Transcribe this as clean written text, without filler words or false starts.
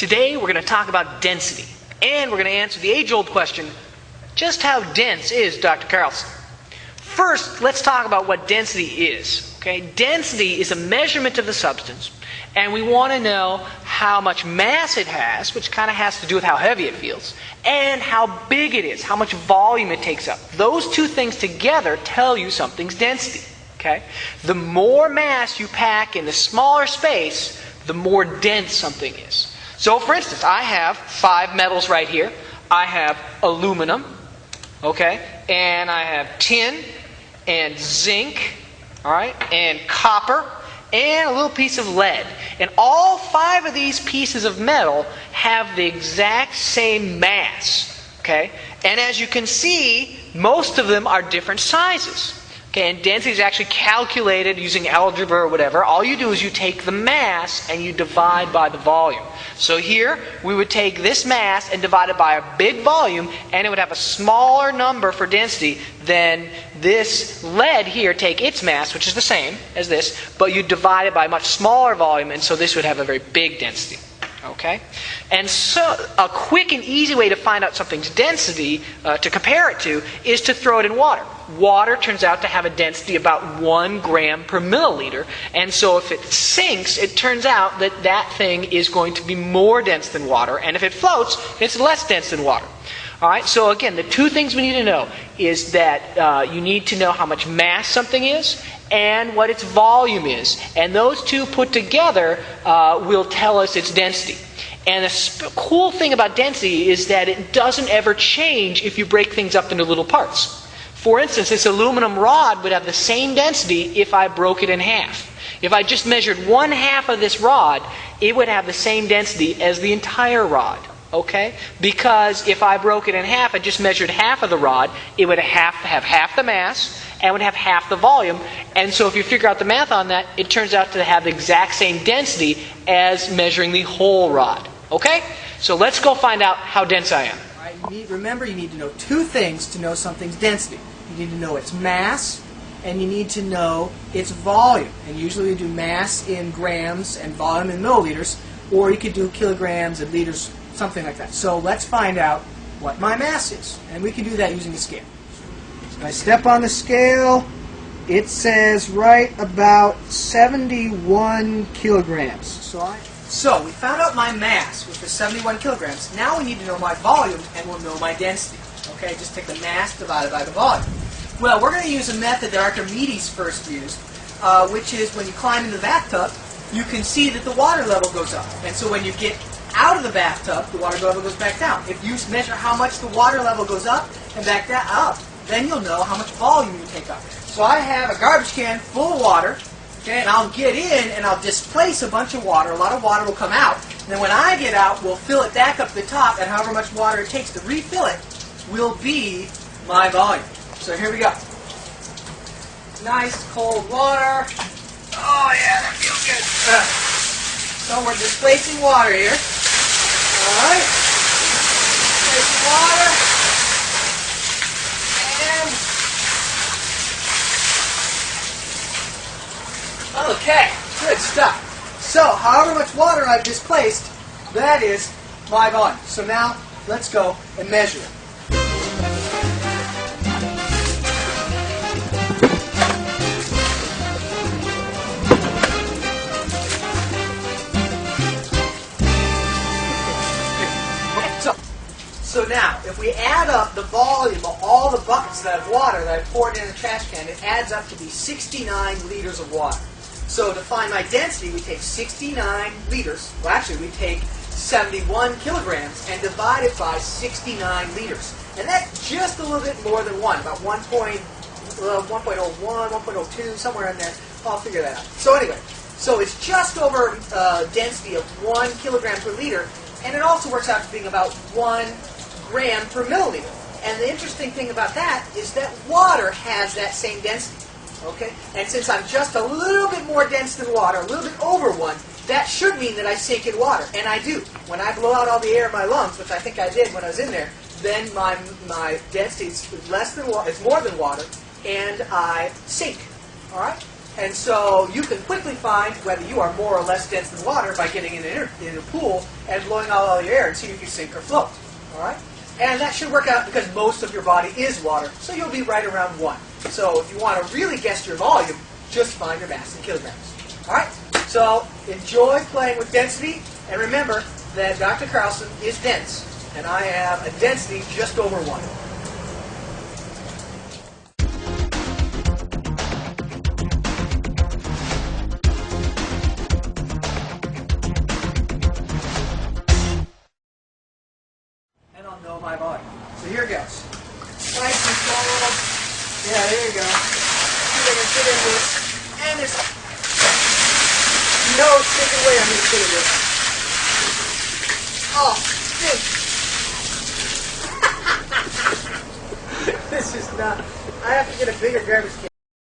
Today we're going to talk about density, and we're going to answer the age-old question, just how dense is Dr. Carlson? First, let's talk about what density is. Okay? Density is a measurement of the substance, and we want to know how much mass it has, which kind of has to do with how heavy it feels, and how big it is, how much volume it takes up. Those two things together tell you something's density. Okay? The more mass you pack in the smaller space, the more dense something is. So, for instance, I have 5 metals right here. I have aluminum, okay, and I have tin and zinc, all right, and copper, and a little piece of lead. And all 5 of these pieces of metal have the exact same mass, okay? And as you can see, most of them are different sizes. Okay, and density is actually calculated using algebra or whatever. All you do is you take the mass and you divide by the volume. So here, we would take this mass and divide it by a big volume, and it would have a smaller number for density than this lead here. Take its mass, which is the same as this, but you divide it by a much smaller volume, and so this would have a very big density. Okay? And so a quick and easy way to find out something's density, to compare it to, is to throw it in water. Water turns out to have a density about 1 gram per milliliter. And so if it sinks, it turns out that that thing is going to be more dense than water. And if it floats, it's less dense than water. All right, so again, the two things we need to know is that you need to know how much mass something is and what its volume is. And those two put together will tell us its density. And the cool thing about density is that it doesn't ever change if you break things up into little parts. For instance, this aluminum rod would have the same density if I broke it in half. If I just measured 1/2 of this rod, it would have the same density as the entire rod. Okay? Because if I broke it in half, I just measured half of the rod, it would have half the mass and would have half the volume. And so if you figure out the math on that, it turns out to have the exact same density as measuring the whole rod. Okay? So let's go find out how dense I am. Remember, you need to know 2 things to know something's density. You need to know its mass, and you need to know its volume. And usually we do mass in grams and volume in milliliters, or you could do kilograms and liters, something like that. So let's find out what my mass is. And we can do that using a scale. So I step on the scale. It says right about 71 kilograms. So we found out my mass, which was 71 kilograms. Now we need to know my volume, and we'll know my density. Okay, just take the mass divided by the volume. Well, we're going to use a method that Archimedes first used, which is when you climb into the bathtub, you can see that the water level goes up. And so when you get out of the bathtub, the water level goes back down. If you measure how much the water level goes up and back up, then you'll know how much volume you take up. So I have a garbage can full of water. Okay, and I'll get in and I'll displace a bunch of water. A lot of water will come out. And then when I get out, we'll fill it back up to the top, and however much water it takes to refill it will be my volume. So here we go. Nice cold water. Oh yeah, that feels good. So we're displacing water here. All right. Displacing water. And okay, good stuff. So, however much water I've displaced, that is my volume. So now, let's go and measure it. So now, if we add up the volume of all the buckets that have water that I poured in the trash can, it adds up to be 69 liters of water. So to find my density, we take 69 liters, well actually we take 71 kilograms and divide it by 69 liters. And that's just a little bit more than 1, about 1.01, 1.02, somewhere in there. I'll figure that out. So anyway, so it's just over density of 1 kilogram per liter, and it also works out to being about 1 gram per milliliter. And the interesting thing about that is that water has that same density. Okay? And since I'm just a little bit more dense than water, a little bit over 1, that should mean that I sink in water. And I do. When I blow out all the air in my lungs, which I think I did when I was in there, then my density is less than water, it's more than water, and I sink. All right? And so you can quickly find whether you are more or less dense than water by getting in a pool and blowing out all your air and seeing if you sink or float. All right? And that should work out because most of your body is water, so you'll be right around 1. So if you want to really guess your volume, just find your mass in kilograms. All right? So enjoy playing with density, and remember that Dr. Carlson is dense, and I have a density just over 1. And I'll know my volume. So here it goes. Nice and slow. Yeah, there you go. See if I can fit in this. And it's no sticking way I'm going to fit in this. Oh, stinks. This is not. I have to get a bigger garbage can.